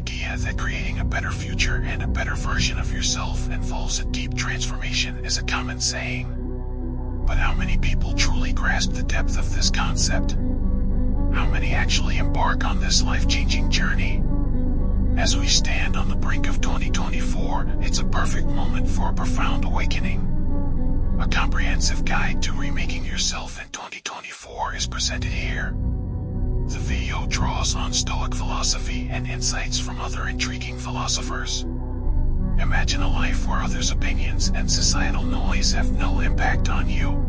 idea that creating a better future and a better version of yourself involves a deep transformation is a common saying. But how many people truly grasp the depth of this concept? How many actually embark on this life-changing journey? As we stand on the brink of 2024, it's a perfect moment for a profound awakening. A comprehensive guide to remaking yourself in 2024 is presented here. The video draws on Stoic philosophy and insights from other intriguing philosophers. Imagine a life where others' opinions and societal noise have no impact on you.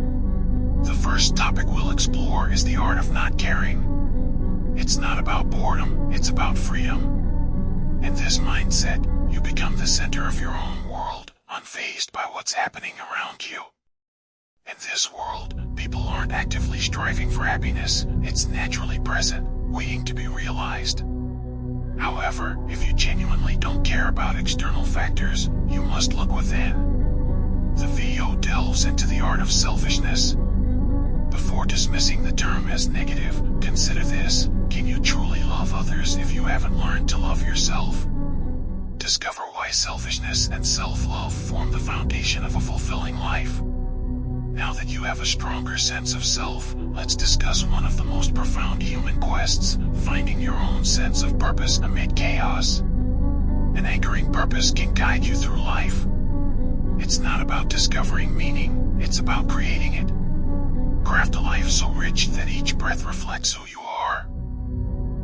The first topic we'll explore is the art of not caring. It's not about boredom, it's about freedom. In this mindset, you become the center of your own world, unfazed by what's happening around you. In this world, people aren't actively striving for happiness, it's naturally present, waiting to be realized. However, if you genuinely don't care about external factors, you must look within. The video delves into the art of selfishness. Before dismissing the term as negative, consider this: can you truly love others if you haven't learned to love yourself? Discover why selfishness and self-love form the foundation of a fulfilling life. Now that you have a stronger sense of self, let's discuss one of the most profound human quests, finding your own sense of purpose amid chaos. An anchoring purpose can guide you through life. It's not about discovering meaning, it's about creating it. Craft a life so rich that each breath reflects who you are.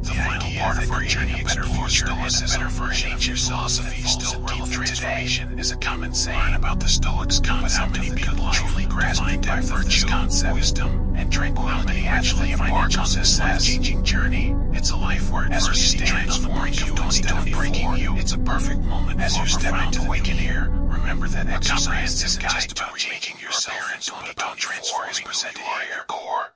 The final part of our journey a better future and a better version of your philosophy still relevant today is a common saying. Learn about the Stoics' concept of the good life, truly grasp the depth of this concept, wisdom, and tranquility. How many actually embark on this life-changing journey? It's a life where adversity transforms you instead of breaking you. It's a perfect moment as you step into awaken here. Remember that exercise isn't just about remaking yourself into an about transforming who you are at your core.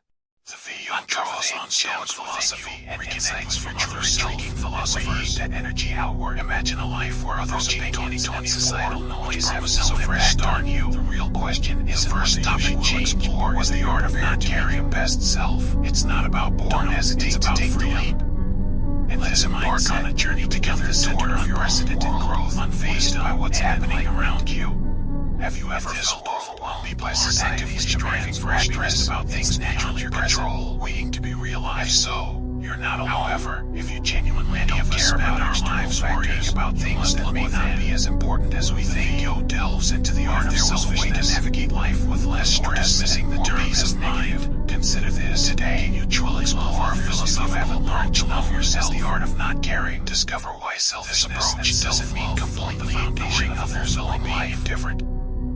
The video draws on Stoic philosophy and insights from other intriguing philosophers. That energy outward. Imagine a life where others' opinions and societal noise have no impact on you. The real question is the first topic we'll explore is the art of not caring your best self. It's not about boredom, it's about freedom. And let's embark on a journey together toward unprecedented growth, unfazed by what's happening around you. Have you ever felt overwhelmed by society's striving for stressed about things naturally your control, waiting to be realized? If so, you're not alone. However, if you genuinely don't care about our lives, worrying about things that may not be as important as we think, the video delves into the art of selfishness to navigate life with less stress, missing the terms of mind. Consider this: today, can you truly explore a philosophical learn to love yourself? The art of not caring. Discover why selfishness and doesn't mean completely ignoring others or being different.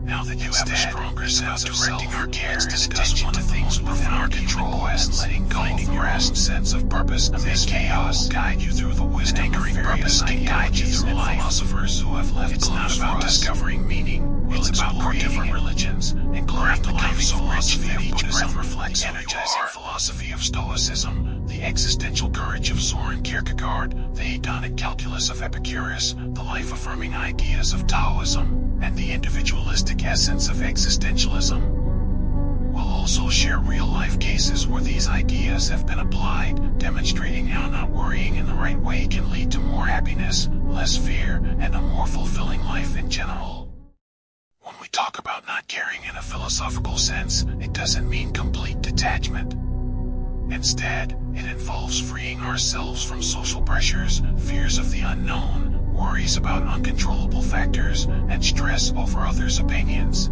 Now that you have a stronger sense of directing our care and attention to things within our control and letting go of the rest sense of purpose amidst chaos, guide you through the wisdom anchoring purpose can guide you through life. Philosophers who have left it's not about discovering meaning, it's about different religions and craft a life so rich that each breath reflects the energizing philosophy of stoicism, the existential courage of Soren Kierkegaard, the hedonic calculus of Epicurus, the life-affirming ideas of Taoism, and the individualistic essence of existentialism. We'll also share real-life cases where these ideas have been applied, demonstrating how not worrying in the right way can lead to more happiness, less fear, and a more fulfilling life in general. When we talk about not caring in a philosophical sense, it doesn't mean complete detachment. Instead, it involves freeing ourselves from social pressures, fears of the unknown, worries about uncontrollable factors, and stress over others' opinions.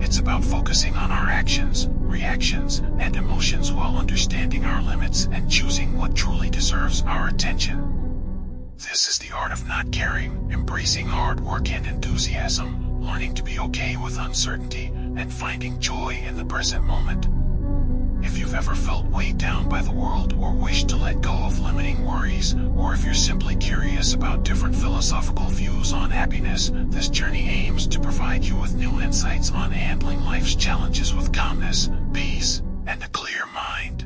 It's about focusing on our actions, reactions, and emotions while understanding our limits and choosing what truly deserves our attention. This is the art of not caring, embracing hard work and enthusiasm, learning to be okay with uncertainty, and finding joy in the present moment. If you've ever felt weighed down by the world or wish to let go of limiting worries, or if you're simply curious about different philosophical views on happiness, this journey aims to provide you with new insights on handling life's challenges with calmness, peace, and a clear mind.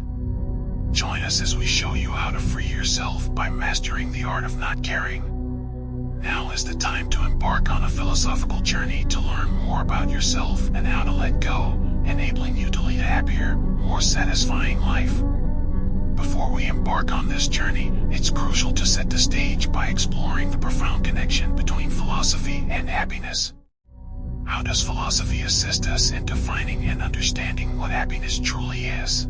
Join us as we show you how to free yourself by mastering the art of not caring. Now is the time to embark on a philosophical journey to learn more about yourself and how to let go, enabling you to lead a happier, more satisfying life. Before we embark on this journey, it's crucial to set the stage by exploring the profound connection between philosophy and happiness. How does philosophy assist us in defining and understanding what happiness truly is?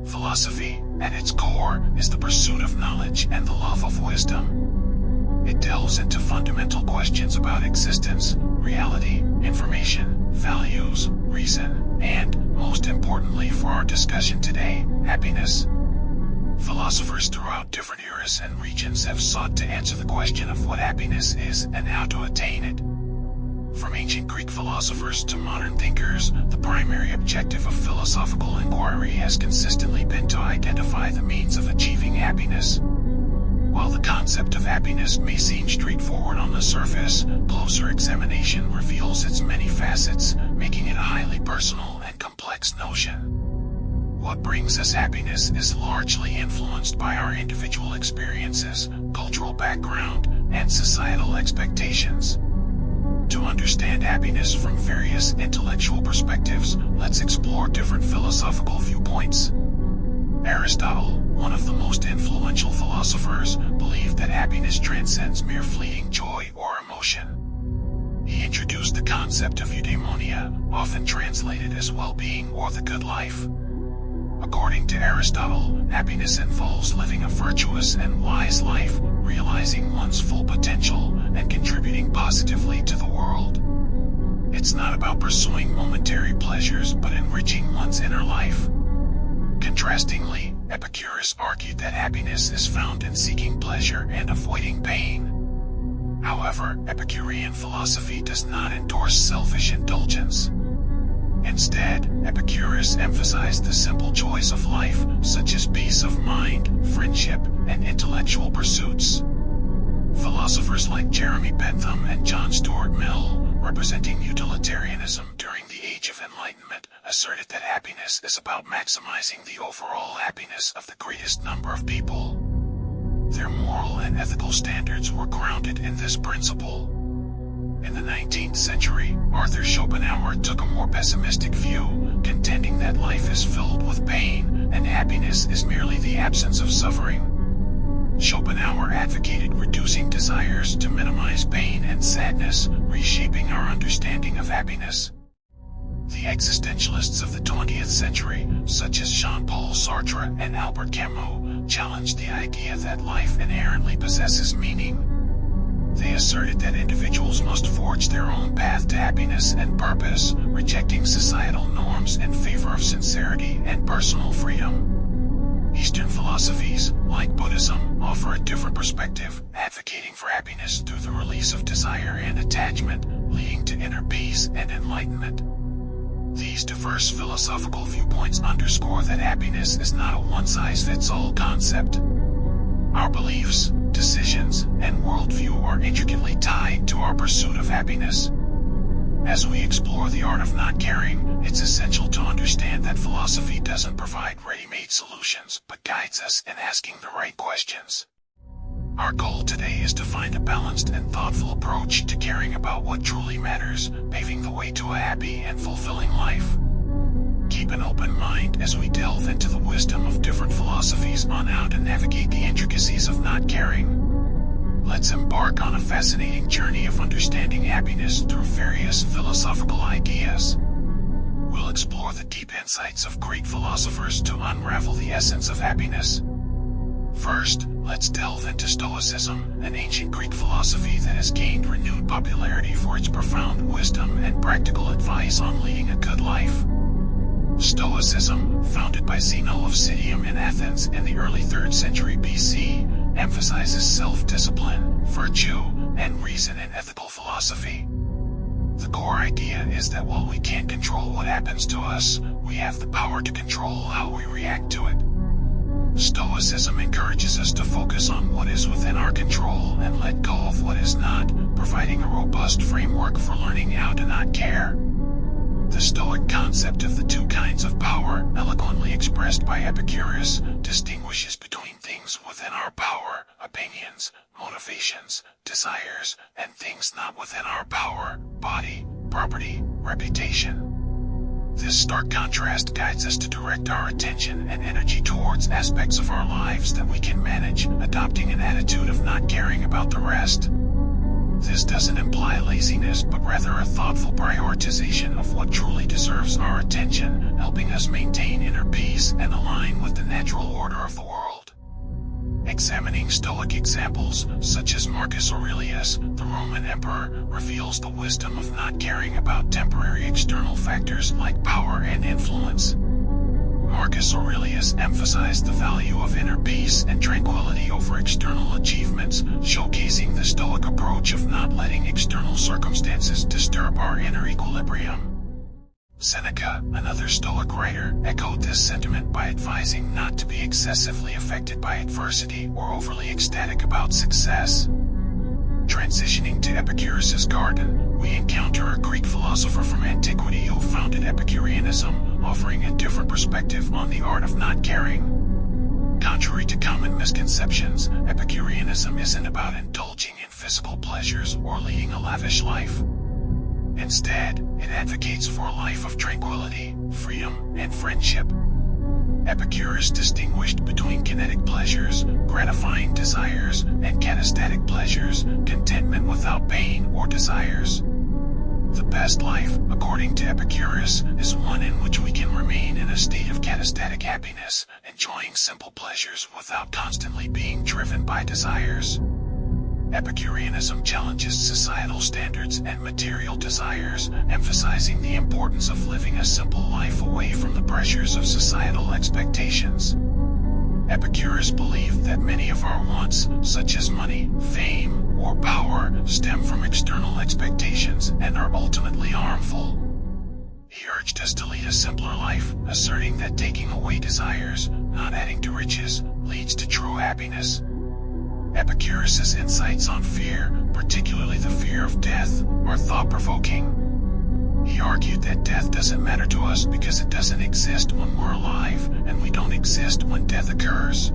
Philosophy, at its core, is the pursuit of knowledge and the love of wisdom. It delves into fundamental questions about existence, reality, information, values, reason, and, most importantly for our discussion today, happiness. Philosophers throughout different eras and regions have sought to answer the question of what happiness is and how to attain it. From ancient Greek philosophers to modern thinkers, the primary objective of philosophical inquiry has consistently been to identify the means of achieving happiness. While the concept of happiness may seem straightforward on the surface, closer examination reveals its many facets, making it a highly personal and complex notion. What brings us happiness is largely influenced by our individual experiences, cultural background, and societal expectations. To understand happiness from various intellectual perspectives, let's explore different philosophical viewpoints. Aristotle, one of the most influential philosophers, believed that happiness transcends mere fleeting joy or emotion. He introduced the concept of eudaimonia, often translated as well-being or the good life. According to Aristotle, happiness involves living a virtuous and wise life, realizing one's full potential, and contributing positively to the world. It's not about pursuing momentary pleasures but enriching one's inner life. Contrastingly, Epicurus argued that happiness is found in seeking pleasure and avoiding pain. However, Epicurean philosophy does not endorse selfish indulgence. Instead, Epicurus emphasized the simple joys of life, such as peace of mind, friendship, and intellectual pursuits. Philosophers like Jeremy Bentham and John Stuart Mill, representing utilitarianism during the Age of Enlightenment, asserted that happiness is about maximizing the overall happiness of the greatest number of people. Their moral and ethical standards were grounded in this principle. In the 19th century, Arthur Schopenhauer took a more pessimistic view, contending that life is filled with pain, and happiness is merely the absence of suffering. Schopenhauer advocated reducing desires to minimize pain and sadness, reshaping our understanding of happiness. The existentialists of the 20th century, such as Jean-Paul Sartre and Albert Camus, challenged the idea that life inherently possesses meaning. They asserted that individuals must forge their own path to happiness and purpose, rejecting societal norms in favor of sincerity and personal freedom. Eastern philosophies, like Buddhism, offer a different perspective, advocating for happiness through the release of desire and attachment, leading to inner peace and enlightenment. These diverse philosophical viewpoints underscore that happiness is not a one-size-fits-all concept. Our beliefs, decisions, and worldview are intricately tied to our pursuit of happiness. As we explore the art of not caring, it's essential to understand that philosophy doesn't provide ready-made solutions, but guides us in asking the right questions. Our goal today is to find a balanced and thoughtful approach to caring about what truly matters, paving the way to a happy and fulfilling life. Keep an open mind as we delve into the wisdom of different philosophies on how to navigate the intricacies of not caring. Let's embark on a fascinating journey of understanding happiness through various philosophical ideas. We'll explore the deep insights of great philosophers to unravel the essence of happiness. First, let's delve into Stoicism, an ancient Greek philosophy that has gained renewed popularity for its profound wisdom and practical advice on leading a good life. Stoicism, founded by Zeno of Citium in Athens in the early 3rd century BC, emphasizes self-discipline, virtue, and reason in ethical philosophy. The core idea is that while we can't control what happens to us, we have the power to control how we react to it. Stoicism encourages us to focus on what is within our control and let go of what is not, providing a robust framework for learning how to not care. The Stoic concept of the two kinds of power, eloquently expressed by Epicurus, distinguishes between things within our power, opinions, motivations, desires, and things not within our power, body, property, reputation. This stark contrast guides us to direct our attention and energy towards aspects of our lives that we can manage, adopting an attitude of not caring about the rest. This doesn't imply laziness, but rather a thoughtful prioritization of what truly deserves our attention, helping us maintain inner peace and align with the natural order of the world. Examining Stoic examples, such as Marcus Aurelius, the Roman emperor, reveals the wisdom of not caring about temporary external factors like power and influence. Marcus Aurelius emphasized the value of inner peace and tranquility over external achievements, showcasing the Stoic approach of not letting external circumstances disturb our inner equilibrium. Seneca, another Stoic writer, echoed this sentiment by advising not to be excessively affected by adversity or overly ecstatic about success. Transitioning to Epicurus's garden, we encounter a Greek philosopher from antiquity who founded Epicureanism, offering a different perspective on the art of not caring. Contrary to common misconceptions, Epicureanism isn't about indulging in physical pleasures or leading a lavish life. Instead, it advocates for a life of tranquility, freedom, and friendship. Epicurus distinguished between kinetic pleasures, gratifying desires, and katastatic pleasures, contentment without pain or desires. The best life, according to Epicurus, is one in which we can remain in a state of katastatic happiness, enjoying simple pleasures without constantly being driven by desires. Epicureanism challenges societal standards and material desires, emphasizing the importance of living a simple life away from the pressures of societal expectations. Epicurus believed that many of our wants, such as money, fame, or power, stem from external expectations and are ultimately harmful. He urged us to lead a simpler life, asserting that taking away desires, not adding to riches, leads to true happiness. Epicurus's insights on fear, particularly the fear of death, are thought-provoking. He argued that death doesn't matter to us because it doesn't exist when we're alive, and we don't exist when death occurs.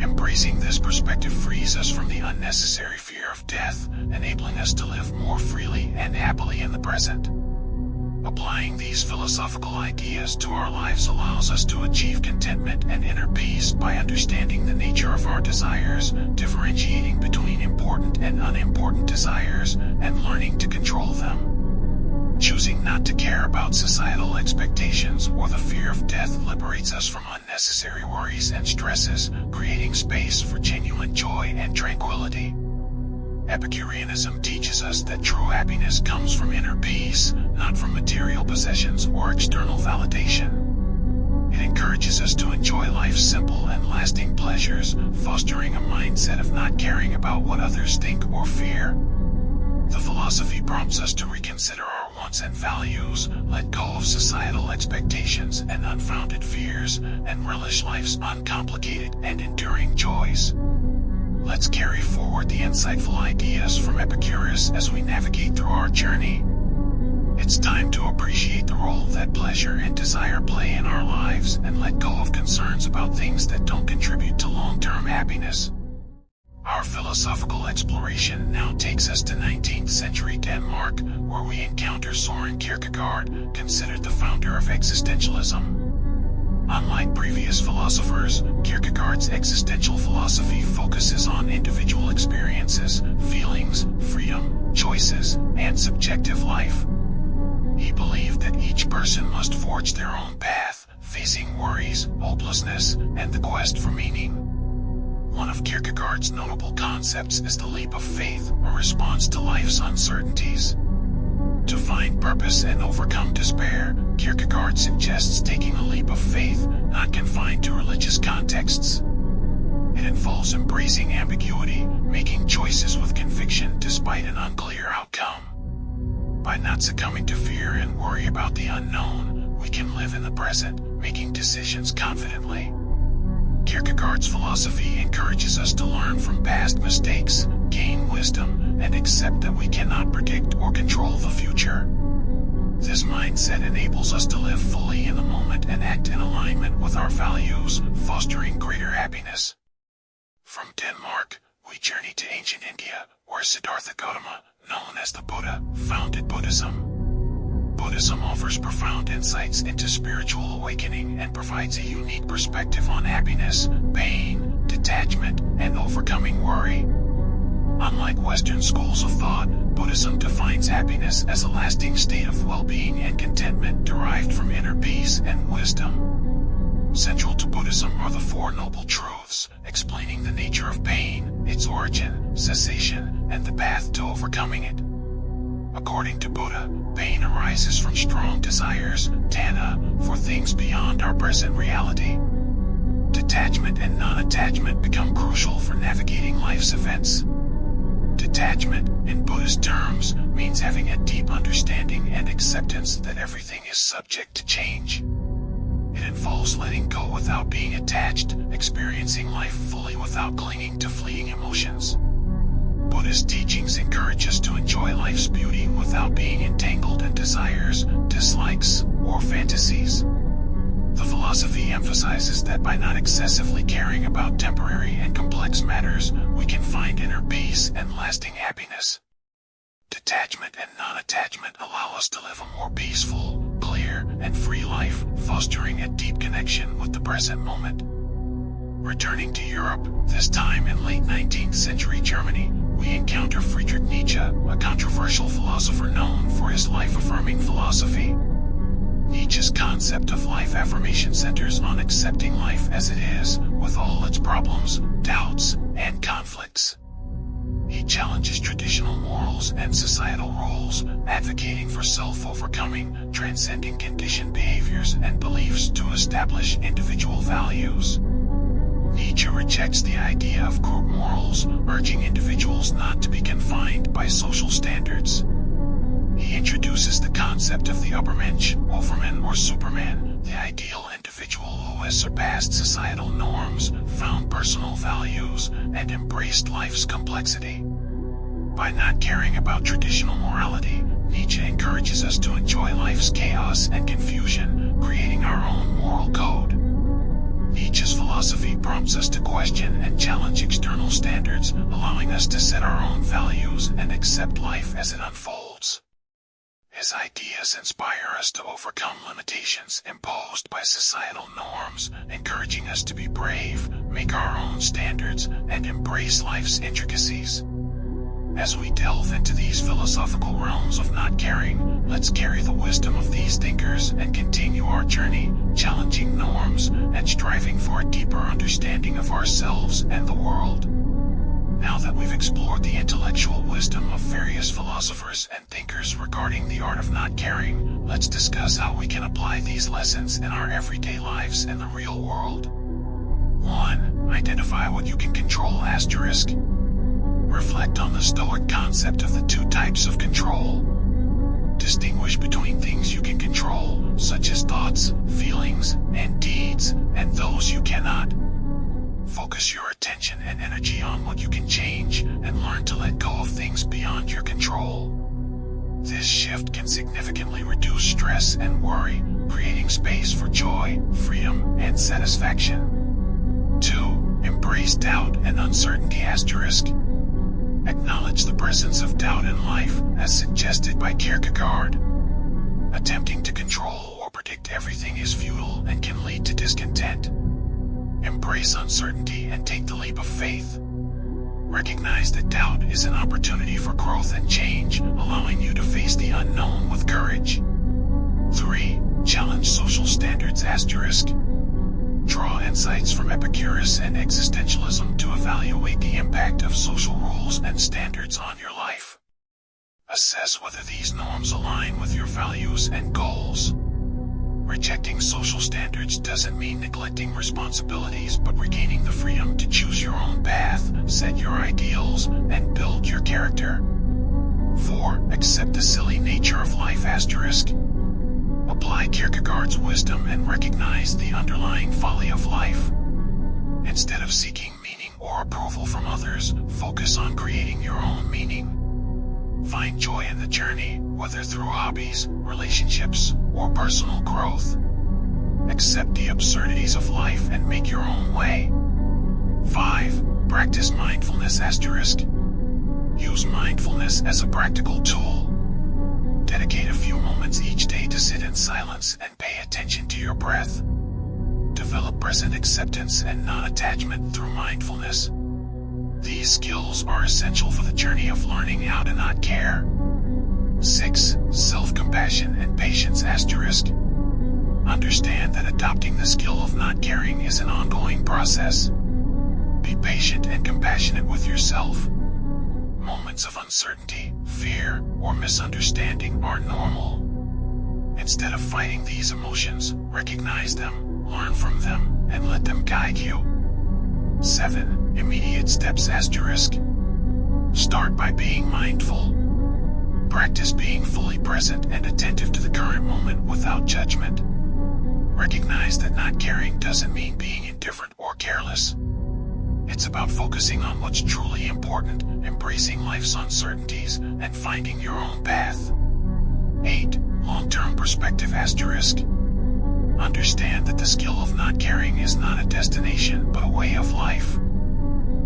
Embracing this perspective frees us from the unnecessary fear of death, enabling us to live more freely and happily in the present. Applying these philosophical ideas to our lives allows us to achieve contentment and inner peace by understanding the nature of our desires, differentiating between important and unimportant desires, and learning to control them. Choosing not to care about societal expectations or the fear of death liberates us from unnecessary worries and stresses, creating space for genuine joy and tranquility. Epicureanism teaches us that true happiness comes from inner peace, not from material possessions or external validation. It encourages us to enjoy life's simple and lasting pleasures, fostering a mindset of not caring about what others think or fear. The philosophy prompts us to reconsider our wants and values, let go of societal expectations and unfounded fears, and relish life's uncomplicated and enduring joys. Let's carry forward the insightful ideas from Epicurus as we navigate through our journey. It's time to appreciate the role that pleasure and desire play in our lives and let go of concerns about things that don't contribute to long-term happiness. Our philosophical exploration now takes us to 19th century Denmark, where we encounter Søren Kierkegaard, considered the founder of existentialism. Unlike previous philosophers, Kierkegaard's existential philosophy focuses on individual experiences, feelings, freedom, choices, and subjective life. He believed that each person must forge their own path, facing worries, hopelessness, and the quest for meaning. One of Kierkegaard's notable concepts is the leap of faith, a response to life's uncertainties. To find purpose and overcome despair, Kierkegaard suggests taking a leap of faith, not confined to religious contexts. It involves embracing ambiguity, making choices with conviction despite an unclear outcome. By not succumbing to fear and worry about the unknown, we can live in the present, making decisions confidently. Kierkegaard's philosophy encourages us to learn from past mistakes, gain wisdom, and accept that we cannot predict or control the future. This mindset enables us to live fully in the moment and act in alignment with our values, fostering greater happiness. From Denmark, we journey to ancient India, where Siddhartha Gautama, known as the Buddha, founded Buddhism. Buddhism offers profound insights into spiritual awakening and provides a unique perspective on happiness, pain, detachment, and overcoming worry. Unlike Western schools of thought, Buddhism defines happiness as a lasting state of well-being and contentment derived from inner peace and wisdom. Central to Buddhism are the Four Noble Truths, explaining the nature of pain, its origin, cessation, and the path to overcoming it. According to Buddha, pain arises from strong desires, tanha, for things beyond our present reality. Detachment and non-attachment become crucial for navigating life's events. Detachment, in Buddhist terms, means having a deep understanding and acceptance that everything is subject to change. It involves letting go without being attached, experiencing life fully without clinging to fleeting emotions. Buddhist teachings encourage us to enjoy life's beauty without being entangled in desires, dislikes, or fantasies. The philosophy emphasizes that by not excessively caring about temporary and complex matters, we can find inner peace and lasting happiness. Detachment and non-attachment allow us to live a more peaceful, clear, and free life, fostering a deep connection with the present moment. Returning to Europe, this time in late 19th century Germany, we encounter Friedrich Nietzsche, a controversial philosopher known for his life-affirming philosophy. Nietzsche's concept of life affirmation centers on accepting life as it is, with all its problems, doubts, and conflicts. He challenges traditional morals and societal roles, advocating for self-overcoming, transcending conditioned behaviors and beliefs to establish individual values. Nietzsche rejects the idea of group morals, urging individuals not to be confined by social standards. He introduces the concept of the Übermensch, Overman, or Superman, the ideal individual who has surpassed societal norms, found personal values, and embraced life's complexity. By not caring about traditional morality, Nietzsche encourages us to enjoy life's chaos and confusion, creating our own moral code. Nietzsche's philosophy prompts us to question and challenge external standards, allowing us to set our own values and accept life as it unfolds. His ideas inspire us to overcome limitations imposed by societal norms, encouraging us to be brave, make our own standards, and embrace life's intricacies. As we delve into these philosophical realms of not caring, let's carry the wisdom of these thinkers and continue our journey, challenging norms and striving for a deeper understanding of ourselves and the world. Now that we've explored the intellectual wisdom of various philosophers and thinkers regarding the art of not caring, let's discuss how we can apply these lessons in our everyday lives and the real world. 1. Identify what you can control ***. Reflect on the Stoic concept of the two types of control. Distinguish between things you can control, such as thoughts, feelings, and deeds, and those you cannot. Focus your attention and energy on what you can change, and learn to let go of things beyond your control. This shift can significantly reduce stress and worry, creating space for joy, freedom, and satisfaction. 2. Embrace doubt and uncertainty ***. Acknowledge the presence of doubt in life, as suggested by Kierkegaard. Attempting to control or predict everything is futile and can lead to discontent. Embrace uncertainty and take the leap of faith. Recognize that doubt is an opportunity for growth and change, allowing you to face the unknown with courage. 3. Challenge social standards ***. Draw insights from Epicurus and existentialism to evaluate the impact of social rules and standards on your life. Assess whether these norms align with your values and goals. Rejecting social standards doesn't mean neglecting responsibilities, but regaining the freedom to choose your own path, set your ideals, and build your character. 4. Accept the silly nature of life ***. Apply Kierkegaard's wisdom and recognize the underlying folly of life. Instead of seeking meaning or approval from others, focus on creating your own meaning. Find joy in the journey, whether through hobbies, relationships, or personal growth. Accept the absurdities of life and make your own way. 5. Practice mindfulness ***. Use mindfulness as a practical tool. Dedicate a few moments each day to sit in silence and pay attention to your breath. Develop present acceptance and non-attachment through mindfulness. These skills are essential for the journey of learning how to not care. 6. Self-compassion and patience asterisk. Understand that adopting the skill of not caring is an ongoing process. Be patient and compassionate with yourself. Moments of uncertainty, fear, or misunderstanding are normal. Instead of fighting these emotions, recognize them, learn from them, and let them guide you. 7. Immediate steps asterisk. Start by being mindful. Practice being fully present and attentive to the current moment without judgment. Recognize that not caring doesn't mean being indifferent or careless. It's about focusing on what's truly important, embracing life's uncertainties, and finding your own path. 8. Long-term perspective asterisk. Understand that the skill of not caring is not a destination, but a way of life.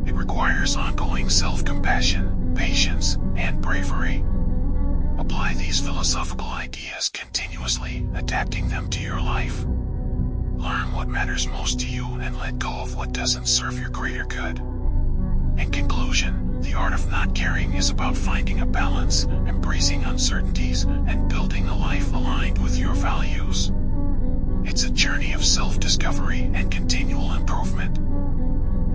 It requires ongoing self-compassion, patience, and bravery. Apply these philosophical ideas continuously, adapting them to your life. Learn what matters most to you and let go of what doesn't serve your greater good. In conclusion, the art of not caring is about finding a balance, embracing uncertainties, and building a life aligned with your values. It's a journey of self-discovery and continual improvement.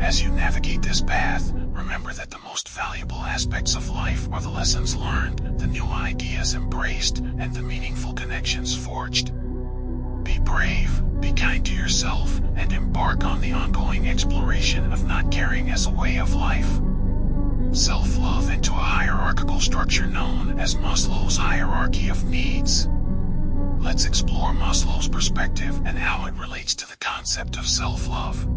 As you navigate this path, remember that the most valuable aspects of life are the lessons learned, the new ideas embraced, and the meaningful connections forged. Be brave, be kind to yourself, and embark on the ongoing exploration of not caring as a way of life. Self-love into a hierarchical structure known as Maslow's hierarchy of needs. Let's explore Maslow's perspective and how it relates to the concept of self-love.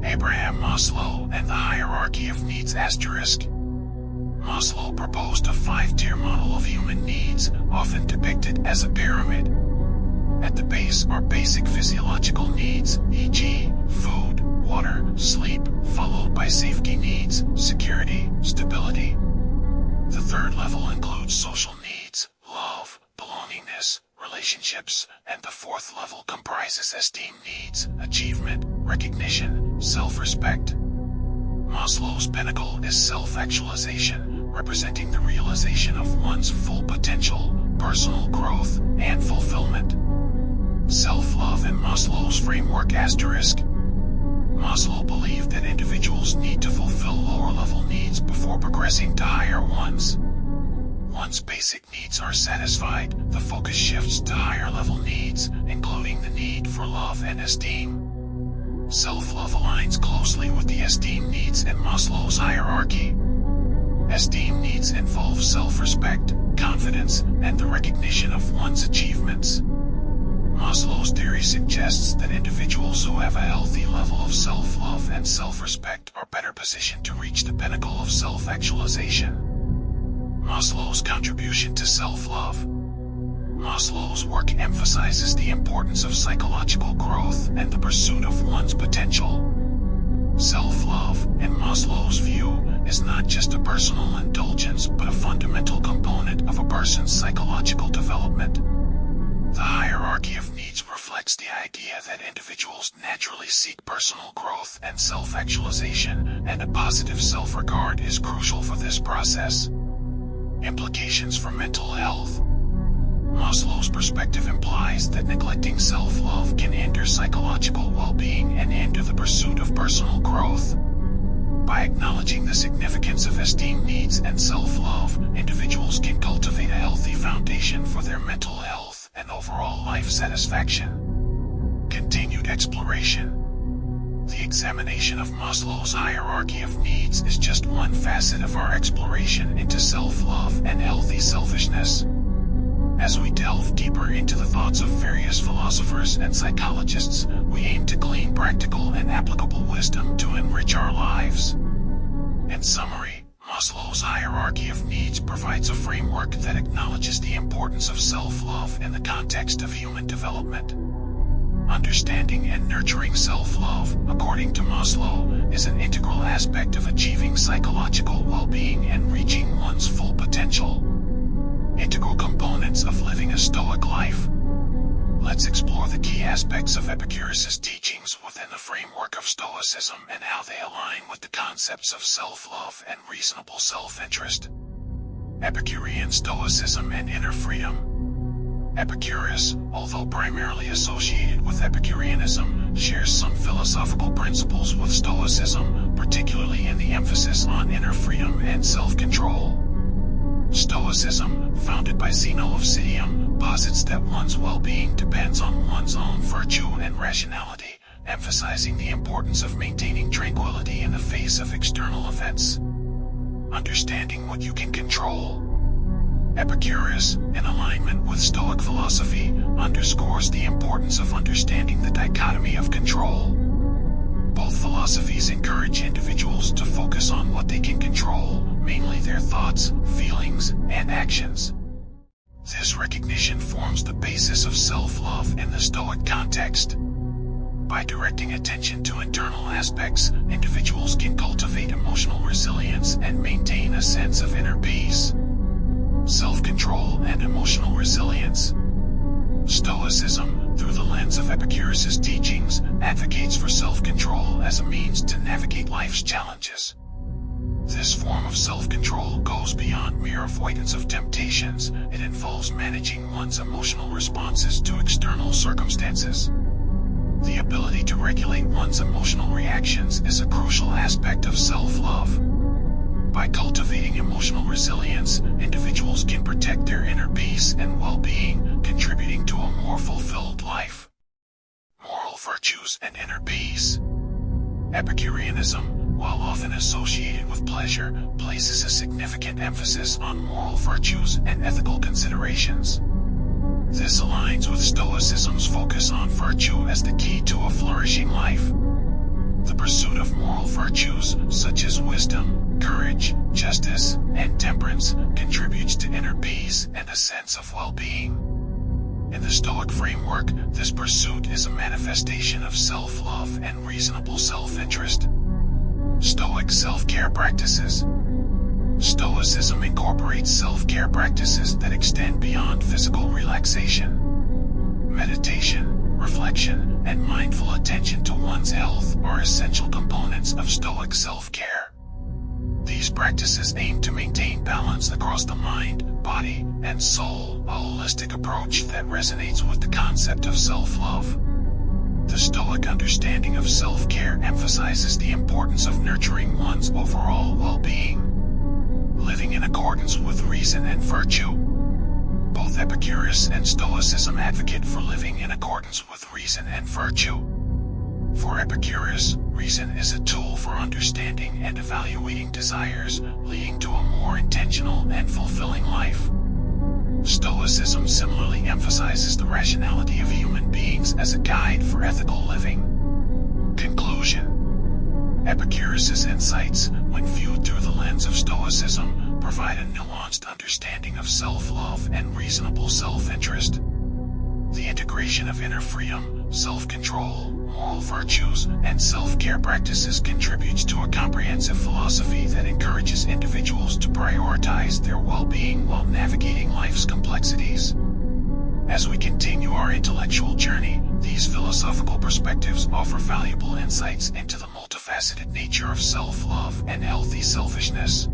Abraham Maslow and the hierarchy of needs asterisk. Maslow proposed a 5-tier model of human needs, often depicted as a pyramid. At the base are basic physiological needs, e.g., food, water, sleep, followed by safety needs, security, stability. The third level includes social needs, love, belongingness, relationships, and the fourth level comprises esteem needs, achievement, recognition, self-respect. Maslow's pinnacle is self-actualization, representing the realization of one's full potential, personal growth, and fulfillment. Self-love in Maslow's framework asterisk. Maslow believed that individuals need to fulfill lower-level needs before progressing to higher ones. Once basic needs are satisfied, the focus shifts to higher-level needs, including the need for love and esteem. Self-love aligns closely with the esteem needs in Maslow's hierarchy. Esteem needs involve self-respect, confidence, and the recognition of one's achievements. Maslow's theory suggests that individuals who have a healthy level of self-love and self-respect are better positioned to reach the pinnacle of self-actualization. Maslow's contribution to self-love. Maslow's work emphasizes the importance of psychological growth and the pursuit of one's potential. Self-love, in Maslow's view, is not just a personal indulgence but a fundamental component of a person's psychological development. The hierarchy of needs reflects the idea that individuals naturally seek personal growth and self-actualization, and a positive self-regard is crucial for this process. Implications for mental health. Maslow's perspective implies that neglecting self-love can hinder psychological well-being and hinder the pursuit of personal growth. By acknowledging the significance of esteem needs and self-love, individuals can cultivate a healthy foundation for their mental health and overall life satisfaction. Continued exploration. The examination of Maslow's hierarchy of needs is just one facet of our exploration into self-love and healthy selfishness. As we delve deeper into the thoughts of various philosophers and psychologists, we aim to glean practical and applicable wisdom to enrich our lives. In summary, Maslow's hierarchy of needs provides a framework that acknowledges the importance of self-love in the context of human development. Understanding and nurturing self-love, according to Maslow, is an integral aspect of achieving psychological well-being and reaching one's full potential. Integral component let's explore the key aspects of Epicurus' teachings within the framework of Stoicism and how they align with the concepts of self-love and reasonable self-interest. Epicurean Stoicism and inner freedom. Epicurus, although primarily associated with Epicureanism, shares some philosophical principles with Stoicism, particularly in the emphasis on inner freedom and self-control. Stoicism, founded by Zeno of Citium, posits that one's well-being depends on one's own virtue and rationality, emphasizing the importance of maintaining tranquility in the face of external events. Understanding what you can control. Epicurus, in alignment with Stoic philosophy, underscores the importance of understanding the dichotomy of control. Both philosophies encourage individuals to focus on what they can control, mainly their thoughts, feelings, and actions. This recognition forms the basis of self-love in the Stoic context. By directing attention to internal aspects, individuals can cultivate emotional resilience and maintain a sense of inner peace. Self-control and emotional resilience. Stoicism, through the lens of Epicurus' teachings, advocates for self-control as a means to navigate life's challenges. This form of self-control goes beyond mere avoidance of temptations. It involves managing one's emotional responses to external circumstances. The ability to regulate one's emotional reactions is a crucial aspect of self-love. By cultivating emotional resilience, individuals can protect their inner peace and well-being, contributing to a more fulfilled life. Moral virtues and inner peace. Epicureanism, while often associated with pleasure, places a significant emphasis on moral virtues and ethical considerations. This aligns with Stoicism's focus on virtue as the key to a flourishing life. The pursuit of moral virtues, such as wisdom, courage, justice, and temperance, contributes to inner peace and a sense of well-being. In the Stoic framework, this pursuit is a manifestation of self-love and reasonable self-interest. Stoic self-care practices. Stoicism incorporates self-care practices that extend beyond physical relaxation. Meditation, reflection, and mindful attention to one's health are essential components of Stoic self-care. These practices aim to maintain balance across the mind, body, and soul, a holistic approach that resonates with the concept of self-love. The Stoic understanding of self-care emphasizes the importance of nurturing one's overall well-being. Living in accordance with reason and virtue. Both Epicurus and Stoicism advocate for living in accordance with reason and virtue. For Epicurus, reason is a tool for understanding and evaluating desires, leading to a more intentional and fulfilling life. Stoicism similarly emphasizes the rationality of human beings as a guide for ethical living. Conclusion. Epicurus' insights, when viewed through the lens of Stoicism, provide a nuanced understanding of self-love and reasonable self-interest. The integration of inner freedom, self-control, moral virtues, and self-care practices contributes to a comprehensive philosophy that encourages individuals to prioritize their well-being while navigating life's complexities. As we continue our intellectual journey, these philosophical perspectives offer valuable insights into the multifaceted nature of self-love and healthy selfishness.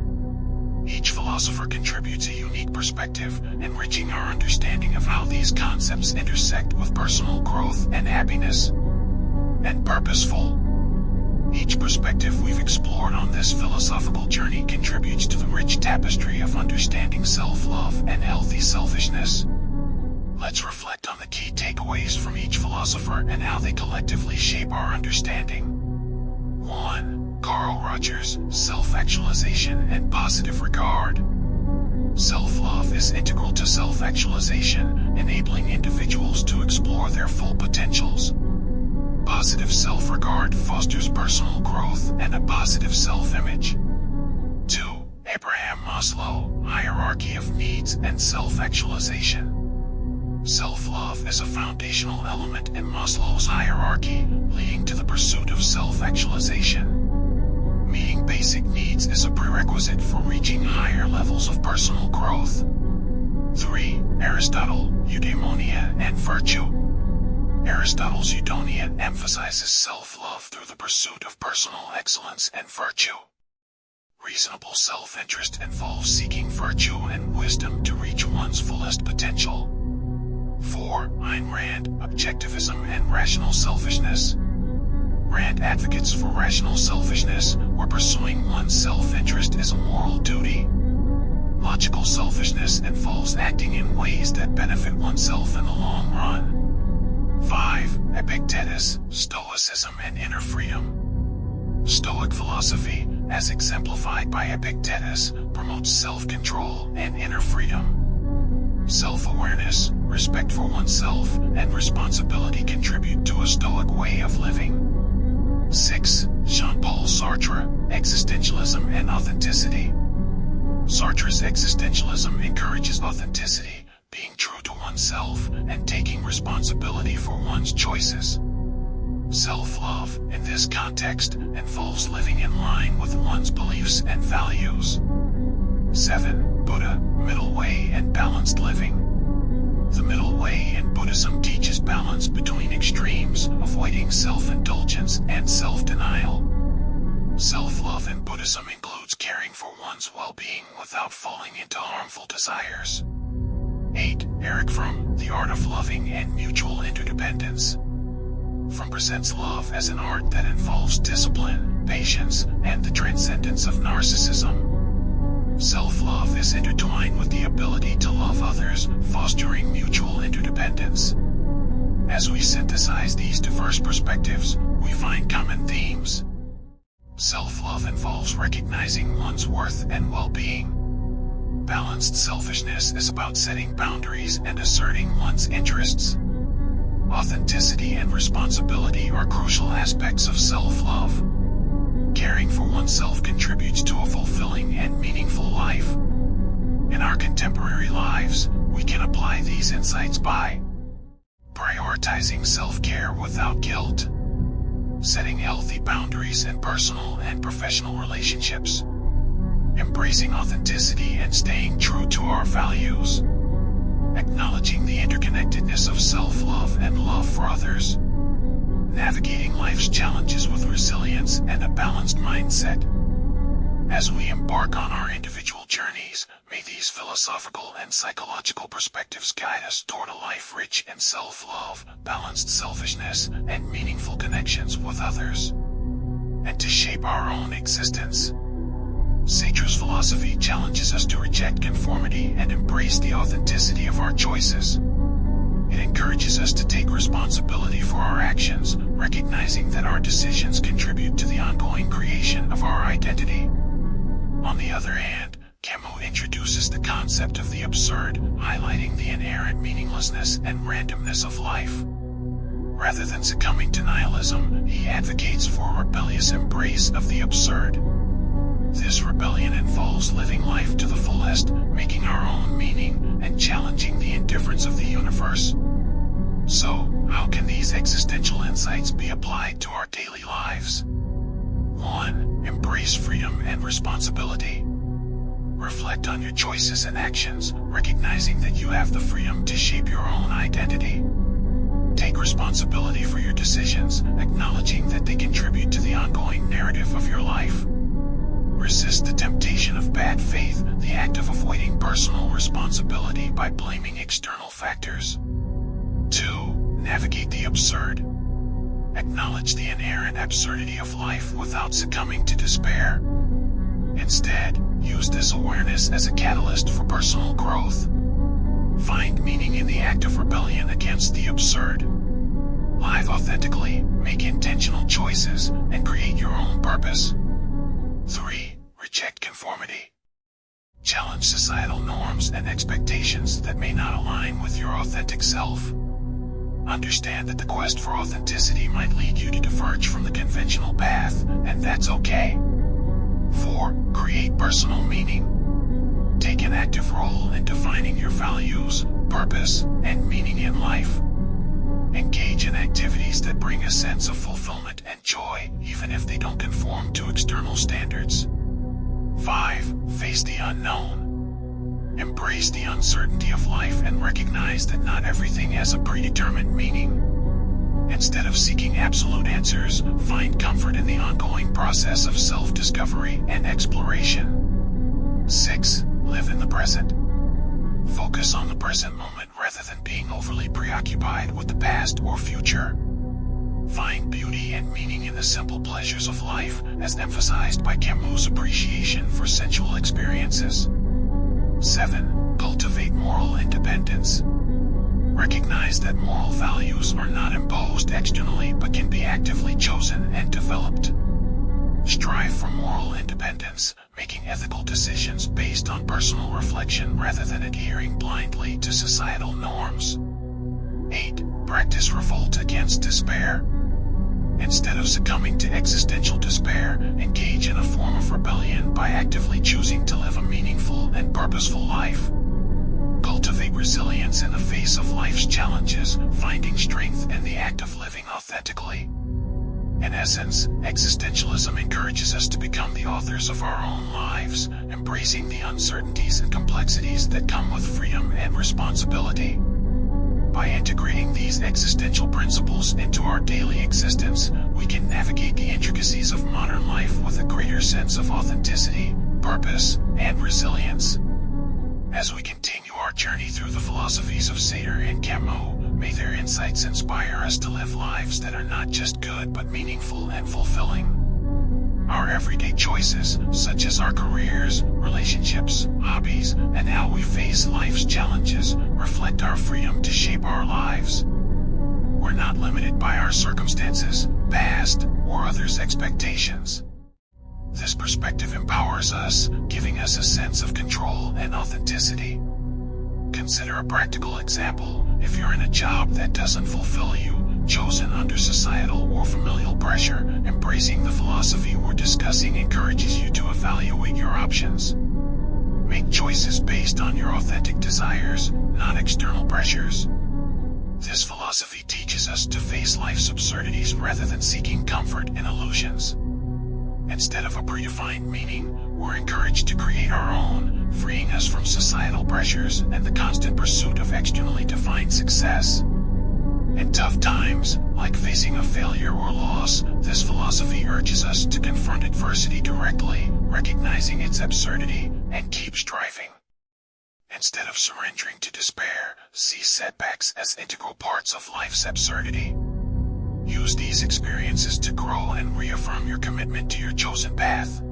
Each philosopher contributes a unique perspective, enriching our understanding of how these concepts intersect with personal growth and happiness. And purposeful. Each perspective we've explored on this philosophical journey contributes to the rich tapestry of understanding self-love and healthy selfishness. Let's reflect on the key takeaways from each philosopher and how they collectively shape our understanding. 1. Carl Rogers, Self-Actualization and Positive Regard. Self-love is integral to self-actualization, enabling individuals to explore their full potentials. Positive self-regard fosters personal growth and a positive self-image. 2. Abraham Maslow, Hierarchy of Needs and Self-Actualization. Self-love is a foundational element in Maslow's hierarchy, leading to the pursuit of self-actualization. Meeting basic needs is a prerequisite for reaching higher levels of personal growth. 3. Aristotle, Eudaimonia and Virtue. Aristotle's Eudonia emphasizes self-love through the pursuit of personal excellence and virtue. Reasonable self-interest involves seeking virtue and wisdom to reach one's fullest potential. 4. Ayn Rand, objectivism and rational selfishness. Rand advocates for rational selfishness, where pursuing one's self-interest is a moral duty. Logical selfishness involves acting in ways that benefit oneself in the long run. 5. Epictetus, stoicism and inner freedom. Stoic philosophy, as exemplified by Epictetus, promotes self-control and inner freedom. Self-awareness, respect for oneself, and responsibility contribute to a stoic way of living. 6. Jean-Paul Sartre, existentialism and authenticity. Sartre's existentialism encourages authenticity, being true to oneself, and taking responsibility for one's choices. Self-love, in this context, involves living in line with one's beliefs and values. 7. Buddha, middle way and balanced living. The middle way in Buddhism teaches balance between extremes, avoiding self-indulgence and self-denial. Self-love in Buddhism includes caring for one's well-being without falling into harmful desires. 8. Eric Fromm, The Art of Loving and Mutual Interdependence. Fromm presents love as an art that involves discipline, patience, and the transcendence of narcissism. Self-love is intertwined with the ability to love others, fostering mutual interdependence. As we synthesize these diverse perspectives, we find common themes. Self-love involves recognizing one's worth and well-being. Balanced selfishness is about setting boundaries and asserting one's interests. Authenticity and responsibility are crucial aspects of self-love. Caring for oneself contributes to a fulfilling and meaningful life. In our contemporary lives, we can apply these insights by prioritizing self-care without guilt, setting healthy boundaries in personal and professional relationships, embracing authenticity and staying true to our values, acknowledging the interconnectedness of self-love and love for others, navigating life's challenges with resilience and a balanced mindset. As we embark on our individual journeys, may these philosophical and psychological perspectives guide us toward a life rich in self-love, balanced selfishness, and meaningful connections with others. And to shape our own existence. Sartre's philosophy challenges us to reject conformity and embrace the authenticity of our choices. It encourages us to take responsibility for our actions, recognizing that our decisions contribute to the ongoing creation of our identity. On the other hand, Camus introduces the concept of the absurd, highlighting the inherent meaninglessness and randomness of life. Rather than succumbing to nihilism, he advocates for a rebellious embrace of the absurd. This rebellion involves living life to the fullest, making our own meaning, and challenging the indifference of the universe. So, how can these existential insights be applied to our daily lives? 1. Embrace freedom and responsibility. Reflect on your choices and actions, recognizing that you have the freedom to shape your own identity. Take responsibility for your decisions, acknowledging that they contribute to the ongoing narrative of your life. Resist the temptation of bad faith, the act of avoiding personal responsibility by blaming external factors. 2. Navigate the absurd. Acknowledge the inherent absurdity of life without succumbing to despair. Instead, use this awareness as a catalyst for personal growth. Find meaning in the act of rebellion against the absurd. Live authentically, make intentional choices, and create your own purpose. 3. Reject conformity. Challenge societal norms and expectations that may not align with your authentic self. Understand that the quest for authenticity might lead you to diverge from the conventional path, and that's okay. 4. Create personal meaning. Take an active role in defining your values, purpose, and meaning in life. Engage in activities that bring a sense of fulfillment and joy, even if they don't conform to external standards. 5. Face the unknown. Embrace the uncertainty of life and recognize that not everything has a predetermined meaning. Instead of seeking absolute answers, find comfort in the ongoing process of self-discovery and exploration. 6. Live in the present. Focus on the present moment rather than being overly preoccupied with the past or future. Find beauty and meaning in the simple pleasures of life, as emphasized by Camus' appreciation for sensual experiences. 7. Cultivate moral independence. Recognize that moral values are not imposed externally but can be actively chosen and developed. Strive for moral independence, making ethical decisions based on personal reflection rather than adhering blindly to societal norms. 8. Practice revolt against despair. Instead of succumbing to existential despair, engage in a form of rebellion by actively choosing to live a meaningful and purposeful life. Cultivate resilience in the face of life's challenges, finding strength in the act of living authentically. In essence, existentialism encourages us to become the authors of our own lives, embracing the uncertainties and complexities that come with freedom and responsibility. By integrating these existential principles into our daily existence, we can navigate the intricacies of modern life with a greater sense of authenticity, purpose, and resilience. As we continue our journey through the philosophies of Sartre and Camus, may their insights inspire us to live lives that are not just good but meaningful and fulfilling. Our everyday choices, such as our careers, relationships, hobbies, and how we face life's challenges, reflect our freedom to shape our lives. We're not limited by our circumstances, past, or others' expectations. This perspective empowers us, giving us a sense of control and authenticity. Consider a practical example. If you're in a job that doesn't fulfill you, chosen under societal or familial pressure, embracing the philosophy we're discussing encourages you to evaluate your options. Make choices based on your authentic desires, not external pressures. This philosophy teaches us to face life's absurdities rather than seeking comfort in illusions. Instead of a predefined meaning, we're encouraged to create our own, freeing us from societal pressures and the constant pursuit of externally defined success. In tough times, like facing a failure or loss, this philosophy urges us to confront adversity directly, recognizing its absurdity, and keep striving. Instead of surrendering to despair, see setbacks as integral parts of life's absurdity. Use these experiences to grow and reaffirm your commitment to your chosen path.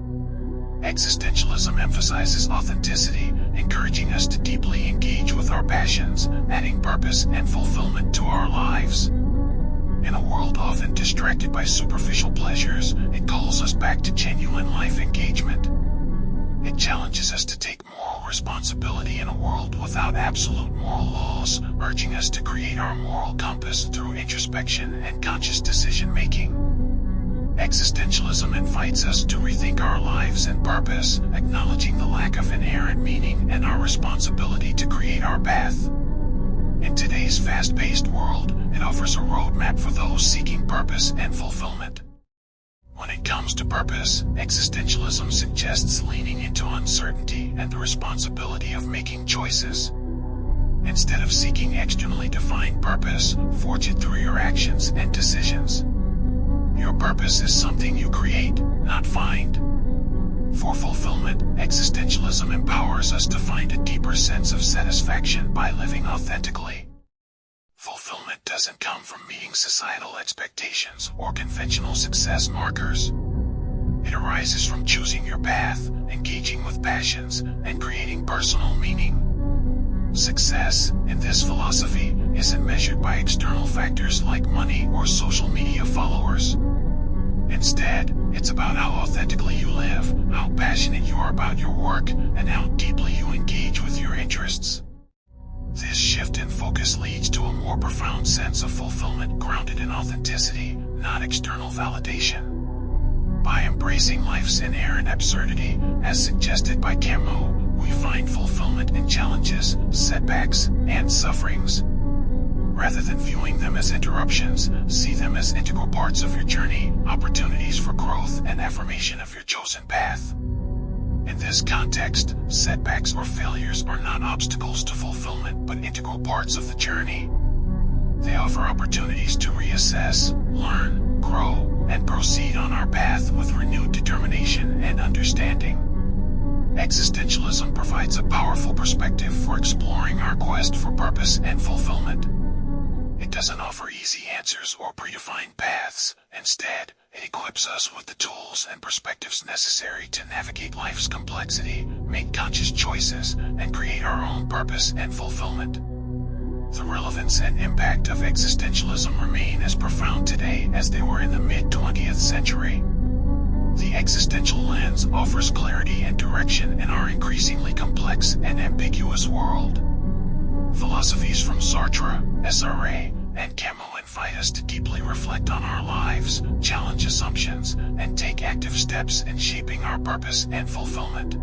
Existentialism emphasizes authenticity, encouraging us to deeply engage with our passions, adding purpose and fulfillment to our lives. In a world often distracted by superficial pleasures, it calls us back to genuine life engagement. It challenges us to take moral responsibility in a world without absolute moral laws, urging us to create our moral compass through introspection and conscious decision-making. Existentialism invites us to rethink our lives and purpose, acknowledging the lack of inherent meaning and our responsibility to create our path. In today's fast-paced world, it offers a roadmap for those seeking purpose and fulfillment. When it comes to purpose, existentialism suggests leaning into uncertainty and the responsibility of making choices. Instead of seeking externally defined purpose, forge it through your actions and decisions. Your purpose is something you create, not find. For fulfillment, existentialism empowers us to find a deeper sense of satisfaction by living authentically. Fulfillment doesn't come from meeting societal expectations or conventional success markers. It arises from choosing your path, engaging with passions, and creating personal meaning. Success, in this philosophy, isn't measured by external factors like money or social media followers. Instead, it's about how authentically you live, how passionate you are about your work, and how deeply you engage with your interests. This shift in focus leads to a more profound sense of fulfillment grounded in authenticity, not external validation. By embracing life's inherent absurdity, as suggested by Camus, we find fulfillment in challenges, setbacks, and sufferings. Rather than viewing them as interruptions, see them as integral parts of your journey, opportunities for growth and affirmation of your chosen path. In this context, setbacks or failures are not obstacles to fulfillment but integral parts of the journey. They offer opportunities to reassess, learn, grow, and proceed on our path with renewed determination and understanding. Existentialism provides a powerful perspective for exploring our quest for purpose and fulfillment. It doesn't offer easy answers or predefined paths. Instead, it equips us with the tools and perspectives necessary to navigate life's complexity, make conscious choices, and create our own purpose and fulfillment. The relevance and impact of existentialism remain as profound today as they were in the mid-20th century. The existential lens offers clarity and direction in our increasingly complex and ambiguous world. Philosophies from Sartre, SRA, and Camus invite us to deeply reflect on our lives, challenge assumptions, and take active steps in shaping our purpose and fulfillment.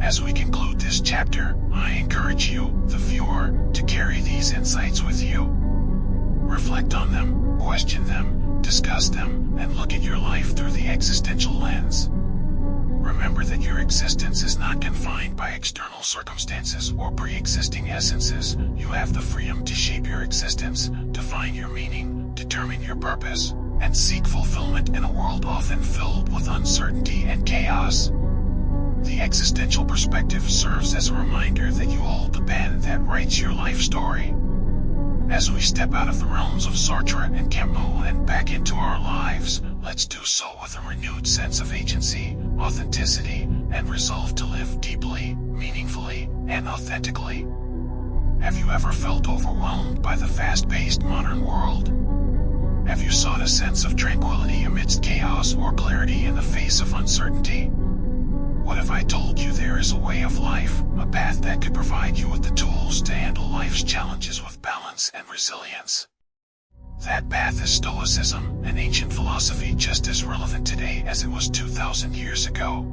As we conclude this chapter, I encourage you, the viewer, to carry these insights with you. Reflect on them, question them, discuss them, and look at your life through the existential lens. Remember that your existence is not confined by external circumstances or pre-existing essences. You have the freedom to shape your existence, define your meaning, determine your purpose, and seek fulfillment in a world often filled with uncertainty and chaos. The existential perspective serves as a reminder that you hold the pen that writes your life story. As we step out of the realms of Sartre and Camus and back into our lives, let's do so with a renewed sense of agency, authenticity, and resolve to live deeply, meaningfully, and authentically. Have you ever felt overwhelmed by the fast-paced modern world? Have you sought a sense of tranquility amidst chaos or clarity in the face of uncertainty? What if I told you there is a way of life, a path that could provide you with the tools to handle life's challenges with balance and resilience? That path is Stoicism, an ancient philosophy just as relevant today as it was 2,000 years ago.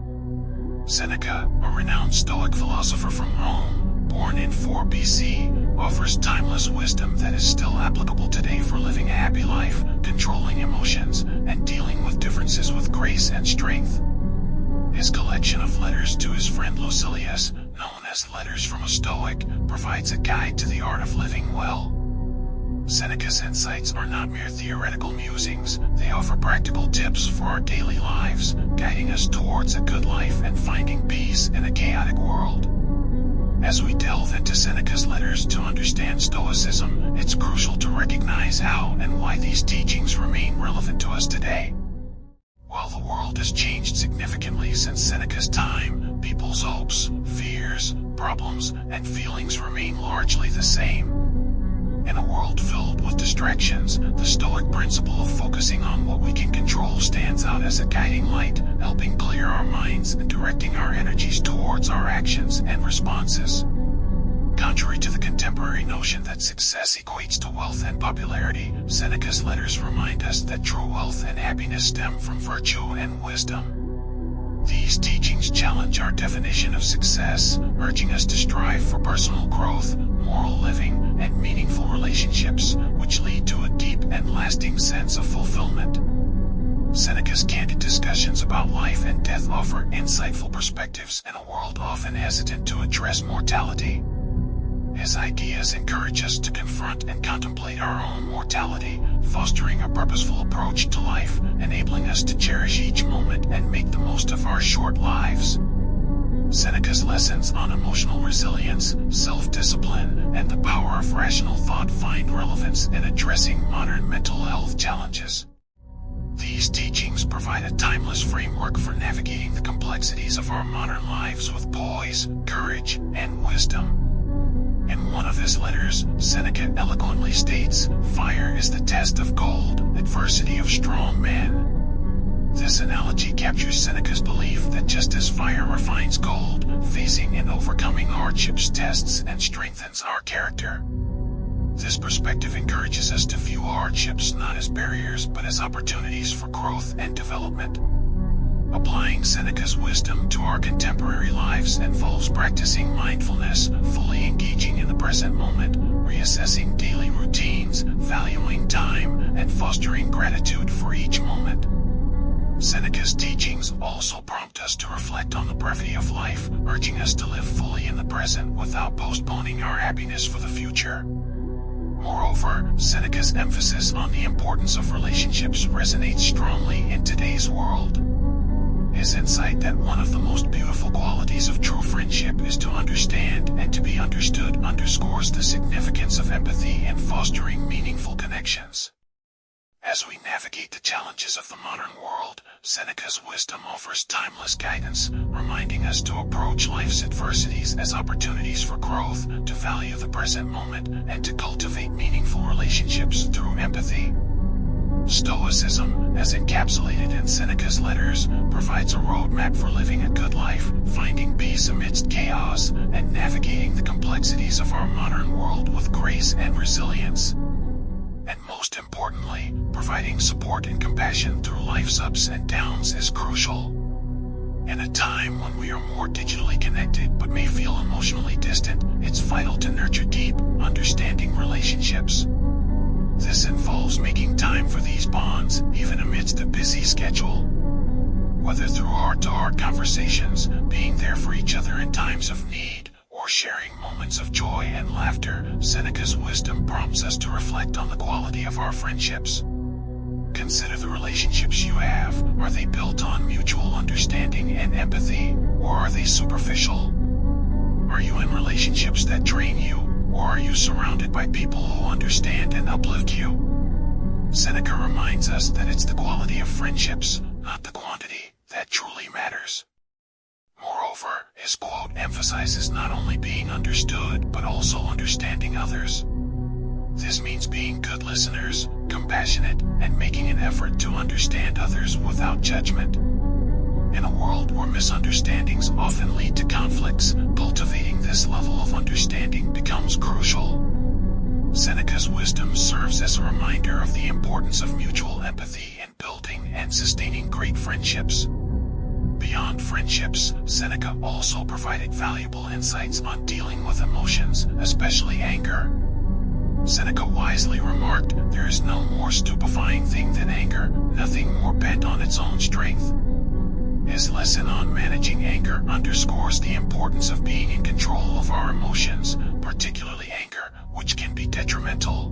Seneca, a renowned Stoic philosopher from Rome, born in 4 BC, offers timeless wisdom that is still applicable today for living a happy life, controlling emotions, and dealing with differences with grace and strength. His collection of letters to his friend Lucilius, known as Letters from a Stoic, provides a guide to the art of living well. Seneca's insights are not mere theoretical musings, they offer practical tips for our daily lives, guiding us towards a good life and finding peace in a chaotic world. As we delve into Seneca's letters to understand Stoicism, it's crucial to recognize how and why these teachings remain relevant to us today. While the world has changed significantly since Seneca's time, people's hopes, fears, problems, and feelings remain largely the same. In a world filled with distractions, the Stoic principle of focusing on what we can control stands out as a guiding light, helping clear our minds and directing our energies towards our actions and responses. Contrary to the contemporary notion that success equates to wealth and popularity, Seneca's letters remind us that true wealth and happiness stem from virtue and wisdom. These teachings challenge our definition of success, urging us to strive for personal growth, moral living, and meaningful relationships, which lead to a deep and lasting sense of fulfillment. Seneca's candid discussions about life and death offer insightful perspectives in a world often hesitant to address mortality. His ideas encourage us to confront and contemplate our own mortality, fostering a purposeful approach to life, enabling us to cherish each moment and make the most of our short lives. Seneca's lessons on emotional resilience, self-discipline, and the power of rational thought find relevance in addressing modern mental health challenges. These teachings provide a timeless framework for navigating the complexities of our modern lives with poise, courage, and wisdom. In one of his letters, Seneca eloquently states, "Fire is the test of gold, adversity of strong men." This analogy captures Seneca's belief that just as fire refines gold, facing and overcoming hardships tests and strengthens our character. This perspective encourages us to view hardships not as barriers but as opportunities for growth and development. Applying Seneca's wisdom to our contemporary lives involves practicing mindfulness, fully engaging in the present moment, reassessing daily routines, valuing time, and fostering gratitude for each moment. Seneca's teachings also prompt us to reflect on the brevity of life, urging us to live fully in the present without postponing our happiness for the future. Moreover, Seneca's emphasis on the importance of relationships resonates strongly in today's world. His insight that one of the most beautiful qualities of true friendship is to understand and to be understood underscores the significance of empathy in fostering meaningful connections. As we navigate the challenges of the modern world, Seneca's wisdom offers timeless guidance, reminding us to approach life's adversities as opportunities for growth, to value the present moment, and to cultivate meaningful relationships through empathy. Stoicism, as encapsulated in Seneca's letters, provides a roadmap for living a good life, finding peace amidst chaos, and navigating the complexities of our modern world with grace and resilience. And most importantly, providing support and compassion through life's ups and downs is crucial. In a time when we are more digitally connected but may feel emotionally distant, it's vital to nurture deep, understanding relationships. This involves making time for these bonds, even amidst a busy schedule. Whether through heart-to-heart conversations, being there for each other in times of need, or sharing moments of joy and laughter, Seneca's wisdom prompts us to reflect on the quality of our friendships. Consider the relationships you have. Are they built on mutual understanding and empathy, or are they superficial? Are you in relationships that drain you, or are you surrounded by people who understand and uplift you? Seneca reminds us that it's the quality of friendships, not the quantity, that truly matters. Moreover, his quote emphasizes not only being understood, but also understanding others. This means being good listeners, compassionate, and making an effort to understand others without judgment. In a world where misunderstandings often lead to conflicts, cultivating this level of understanding becomes crucial. Seneca's wisdom serves as a reminder of the importance of mutual empathy in building and sustaining great friendships. Beyond friendships, Seneca also provided valuable insights on dealing with emotions, especially anger. Seneca wisely remarked, "There is no more stupefying thing than anger, nothing more bent on its own strength." His lesson on managing anger underscores the importance of being in control of our emotions, particularly anger, which can be detrimental.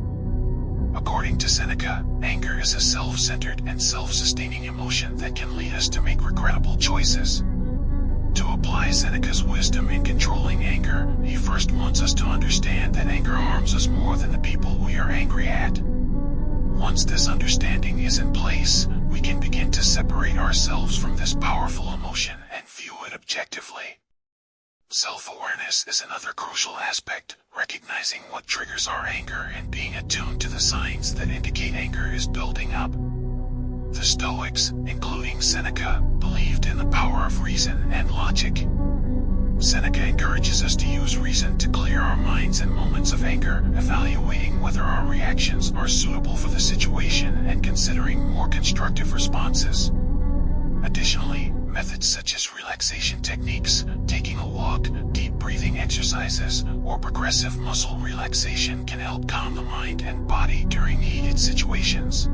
According to Seneca, anger is a self-centered and self-sustaining emotion that can lead us to make regrettable choices. To apply Seneca's wisdom in controlling anger, he first wants us to understand that anger harms us more than the people we are angry at. Once this understanding is in place, we can begin to separate ourselves from this powerful emotion and view it objectively. Self-awareness is another crucial aspect, recognizing what triggers our anger and being attuned to the signs that indicate anger is building up. The Stoics, including Seneca, believed in the power of reason and logic. Seneca encourages us to use reason to clear our minds in moments of anger, evaluating whether our reactions are suitable for the situation and considering more constructive responses. Additionally, methods such as relaxation techniques, taking a walk, deep breathing exercises, or progressive muscle relaxation can help calm the mind and body during heated situations.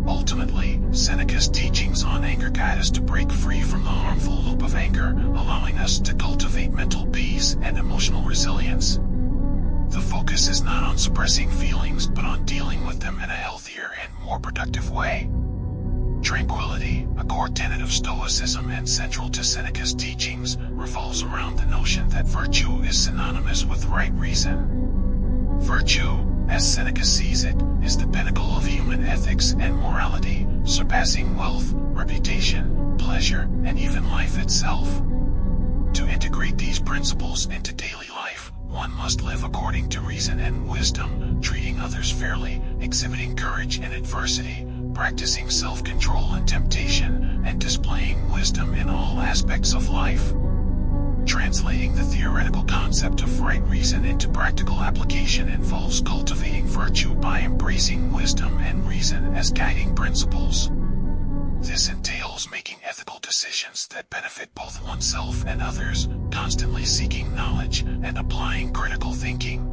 Ultimately, Seneca's teachings on anger guide us to break free from the harmful loop of anger, allowing us to cultivate mental peace and emotional resilience. The focus is not on suppressing feelings, but on dealing with them in a healthier and more productive way. Tranquility, a core tenet of Stoicism and central to Seneca's teachings, revolves around the notion that virtue is synonymous with right reason. Virtue, as Seneca sees it, is the pinnacle of human ethics and morality, surpassing wealth, reputation, pleasure, and even life itself. To integrate these principles into daily life, one must live according to reason and wisdom, treating others fairly, exhibiting courage in adversity, practicing self-control in temptation, and displaying wisdom in all aspects of life. Translating the theoretical concept of right reason into practical application involves cultivating virtue by embracing wisdom and reason as guiding principles. This entails making ethical decisions that benefit both oneself and others, constantly seeking knowledge and applying critical thinking.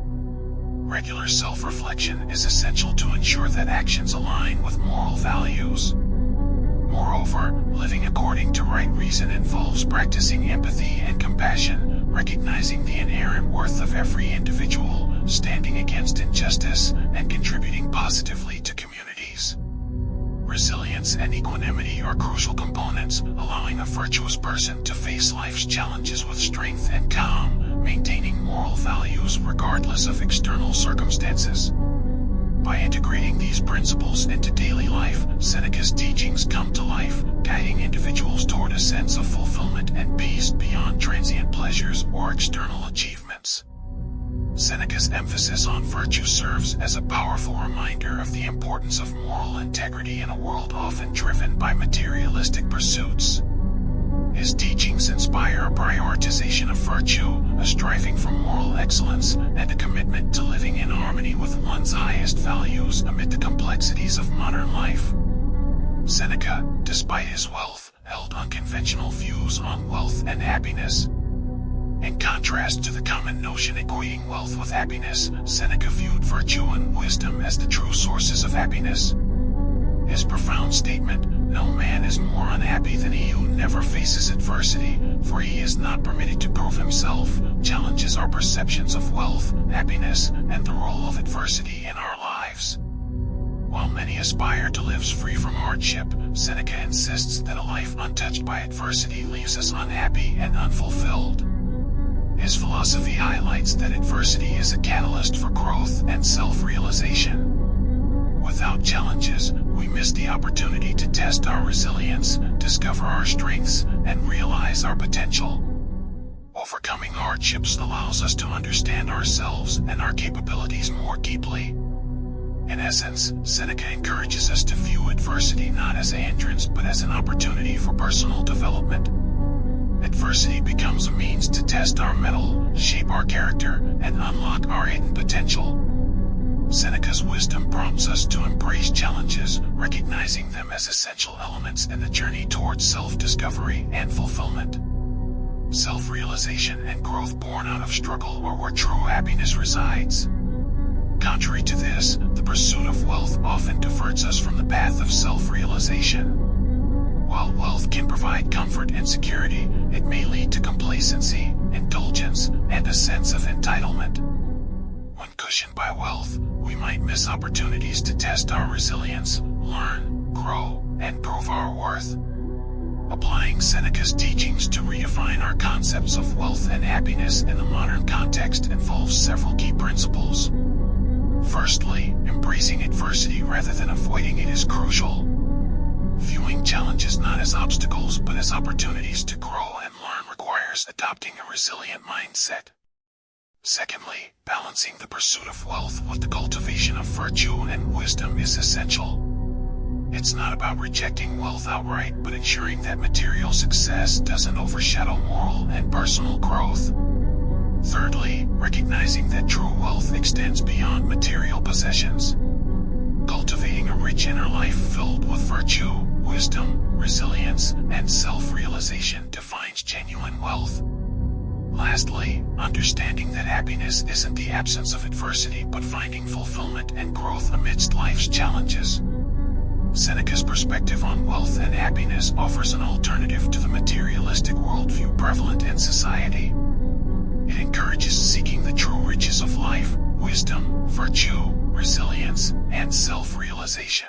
Regular self-reflection is essential to ensure that actions align with moral values. Moreover, living according to right reason involves practicing empathy and compassion, recognizing the inherent worth of every individual, standing against injustice, and contributing positively to communities. Resilience and equanimity are crucial components, allowing a virtuous person to face life's challenges with strength and calm, maintaining moral values regardless of external circumstances. By integrating these principles into daily life, Seneca's teachings come to life, guiding individuals toward a sense of fulfillment and peace beyond transient pleasures or external achievements. Seneca's emphasis on virtue serves as a powerful reminder of the importance of moral integrity in a world often driven by materialistic pursuits. His teachings inspire a prioritization of virtue, a striving for moral excellence, and a commitment to living in harmony with one's highest values amid the complexities of modern life. Seneca, despite his wealth, held unconventional views on wealth and happiness. In contrast to the common notion equating wealth with happiness, Seneca viewed virtue and wisdom as the true sources of happiness. His profound statement, "No man is more unhappy than he who never faces adversity, for he is not permitted to prove himself," challenges our perceptions of wealth, happiness, and the role of adversity in our lives. While many aspire to live free from hardship, Seneca insists that a life untouched by adversity leaves us unhappy and unfulfilled. His philosophy highlights that adversity is a catalyst for growth and self-realization. Without challenges, we miss the opportunity to test our resilience, discover our strengths, and realize our potential. Overcoming hardships allows us to understand ourselves and our capabilities more deeply. In essence, Seneca encourages us to view adversity not as a hindrance but as an opportunity for personal development. Adversity becomes a means to test our mettle, shape our character, and unlock our hidden potential. Seneca's wisdom prompts us to embrace challenges, recognizing them as essential elements in the journey towards self-discovery and fulfillment. Self-realization and growth born out of struggle are where true happiness resides. Contrary to this, the pursuit of wealth often diverts us from the path of self-realization. While wealth can provide comfort and security, it may lead to complacency, indulgence, and a sense of entitlement. When cushioned by wealth, we might miss opportunities to test our resilience, learn, grow, and prove our worth. Applying Seneca's teachings to redefine our concepts of wealth and happiness in the modern context involves several key principles. Firstly, embracing adversity rather than avoiding it is crucial. Viewing challenges not as obstacles but as opportunities to grow and learn requires adopting a resilient mindset. Secondly, balancing the pursuit of wealth with the cultivation of virtue and wisdom is essential. It's not about rejecting wealth outright but ensuring that material success doesn't overshadow moral and personal growth. Thirdly, recognizing that true wealth extends beyond material possessions. Cultivating a rich inner life filled with virtue, wisdom, resilience, and self-realization defines genuine wealth. Lastly, understanding that happiness isn't the absence of adversity but finding fulfillment and growth amidst life's challenges. Seneca's perspective on wealth and happiness offers an alternative to the materialistic worldview prevalent in society. It encourages seeking the true riches of life, wisdom, virtue, resilience, and self-realization.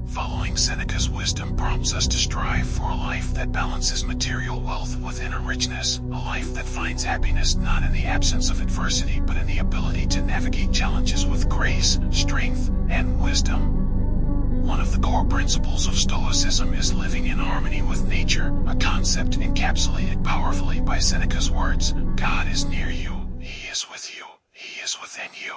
Following Seneca's wisdom prompts us to strive for a life that balances material wealth with inner richness, a life that finds happiness not in the absence of adversity but in the ability to navigate challenges with grace, strength, and wisdom. One of the core principles of Stoicism is living in harmony with nature, a concept encapsulated powerfully by Seneca's words, "God is near you, He is with you, He is within you."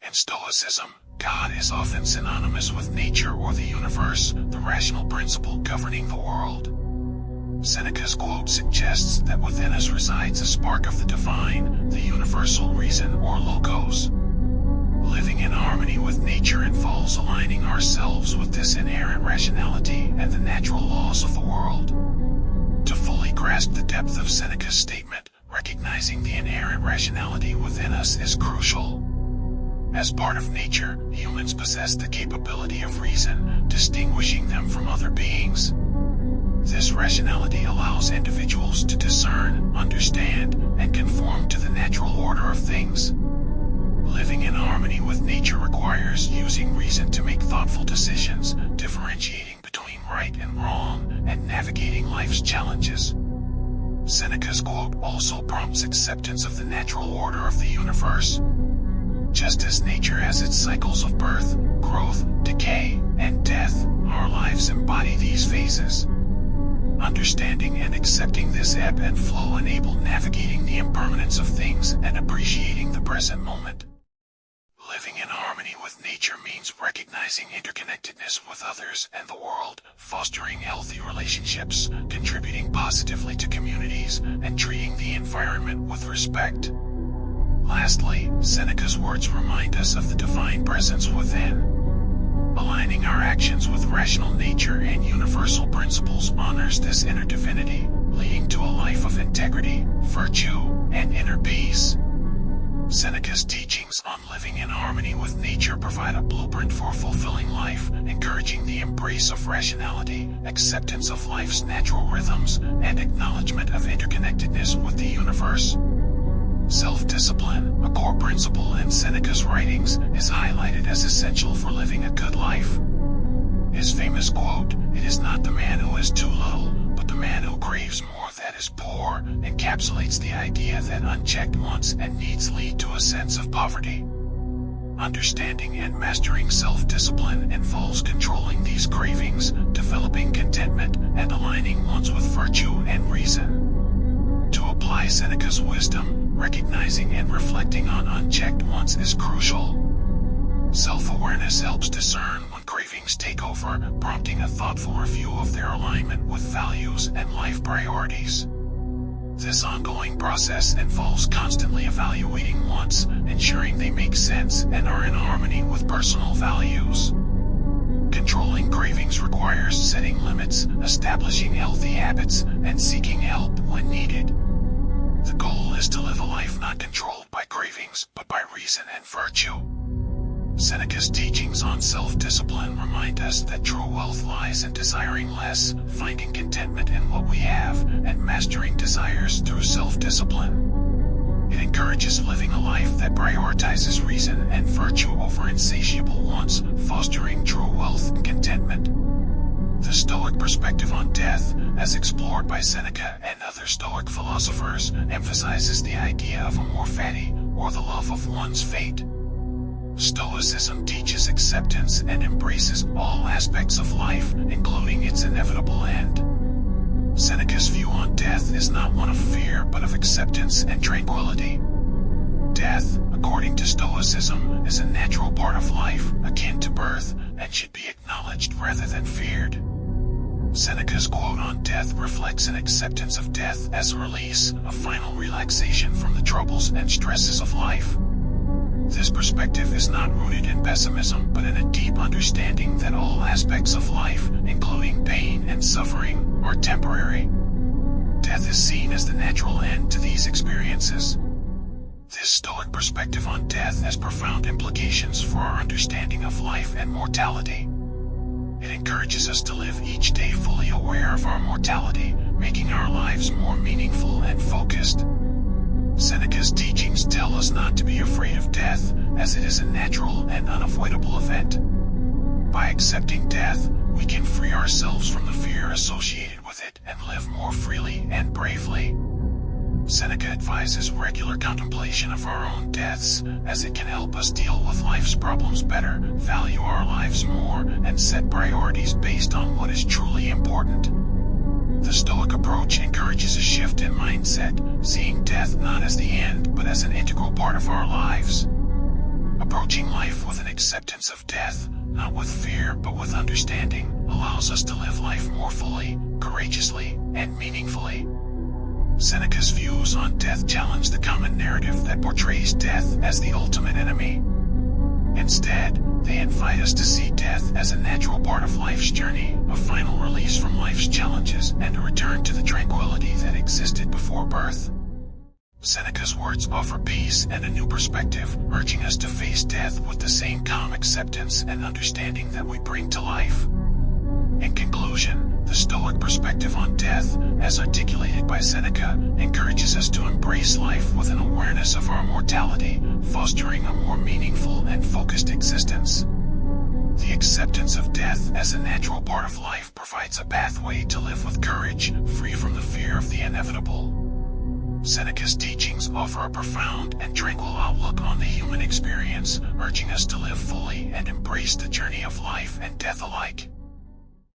In Stoicism, God is often synonymous with nature or the universe, the rational principle governing the world. Seneca's quote suggests that within us resides a spark of the divine, the universal reason or logos. Living in harmony with nature involves aligning ourselves with this inherent rationality and the natural laws of the world. To fully grasp the depth of Seneca's statement, recognizing the inherent rationality within us is crucial. As part of nature, humans possess the capability of reason, distinguishing them from other beings. This rationality allows individuals to discern, understand, and conform to the natural order of things. harmony with nature requires using reason to make thoughtful decisions, differentiating between right and wrong, and navigating life's challenges. Seneca's quote also prompts acceptance of the natural order of the universe. Just as nature has its cycles of birth, growth, decay, and death, our lives embody these phases. Understanding and accepting this ebb and flow enable navigating the impermanence of things and appreciating the present moment. Living in harmony with nature means recognizing interconnectedness with others and the world, fostering healthy relationships, contributing positively to communities, and treating the environment with respect. Lastly, Seneca's words remind us of the divine presence within. Aligning our actions with rational nature and universal principles honors this inner divinity, leading to a life of integrity, virtue, and inner peace. Seneca's teachings on living in harmony with nature provide a blueprint for a fulfilling life, encouraging the embrace of rationality, acceptance of life's natural rhythms, and acknowledgement of interconnectedness with the universe. Self-discipline, a core principle in Seneca's writings, is highlighted as essential for living a good life. His famous quote, "It is not the man who has too little, but the man who craves more that is poor," encapsulates the idea that unchecked wants and needs lead to a sense of poverty. Understanding and mastering self-discipline involves controlling these cravings, developing contentment, and aligning ones with virtue and reason. To apply Seneca's wisdom, recognizing and reflecting on unchecked wants is crucial. Self-awareness helps discern when cravings take over, prompting a thoughtful review of their alignment with values and life priorities. This ongoing process involves constantly evaluating wants, ensuring they make sense and are in harmony with personal values. Controlling cravings requires setting limits, establishing healthy habits, and seeking help when needed. The goal is to live a life not controlled by cravings, but by reason and virtue. Seneca's teachings on self-discipline remind us that true wealth lies in desiring less, finding contentment in what we have, and mastering desires through self-discipline. It encourages living a life that prioritizes reason and virtue over insatiable wants, fostering true wealth and contentment. The Stoic perspective on death, as explored by Seneca and other Stoic philosophers, emphasizes the idea of amor fati, or the love of one's fate. Stoicism teaches acceptance and embraces all aspects of life, including its inevitable end. Seneca's view on death is not one of fear, but of acceptance and tranquility. Death, according to Stoicism, is a natural part of life, akin to birth, and should be acknowledged rather than feared. Seneca's quote on death reflects an acceptance of death as a release, a final relaxation from the troubles and stresses of life. This perspective is not rooted in pessimism, but in a deep understanding that all aspects of life, including pain and suffering, are temporary. Death is seen as the natural end to these experiences. This Stoic perspective on death has profound implications for our understanding of life and mortality. It encourages us to live each day fully aware of our mortality, making our lives more meaningful and focused. Seneca's teachings tell us not to be afraid of death, as it is a natural and unavoidable event. By accepting death, we can free ourselves from the fear associated with it and live more freely and bravely. Seneca advises regular contemplation of our own deaths, as it can help us deal with life's problems better, value our lives more, and set priorities based on what is truly important. The Stoic approach encourages a shift in mindset, seeing death not as the end, but as an integral part of our lives. Approaching life with an acceptance of death, not with fear, but with understanding, allows us to live life more fully, courageously, and meaningfully. Seneca's views on death challenge the common narrative that portrays death as the ultimate enemy. Instead, they invite us to see death as a natural part of life's journey, a final release from life's challenges, and a return to the tranquility that existed before birth. Seneca's words offer peace and a new perspective, urging us to face death with the same calm acceptance and understanding that we bring to life. In conclusion, The Stoic perspective on death, as articulated by Seneca, encourages us to embrace life with an awareness of our mortality, fostering a more meaningful and focused existence. The acceptance of death as a natural part of life provides a pathway to live with courage, free from the fear of the inevitable. Seneca's teachings offer a profound and tranquil outlook on the human experience, urging us to live fully and embrace the journey of life and death alike.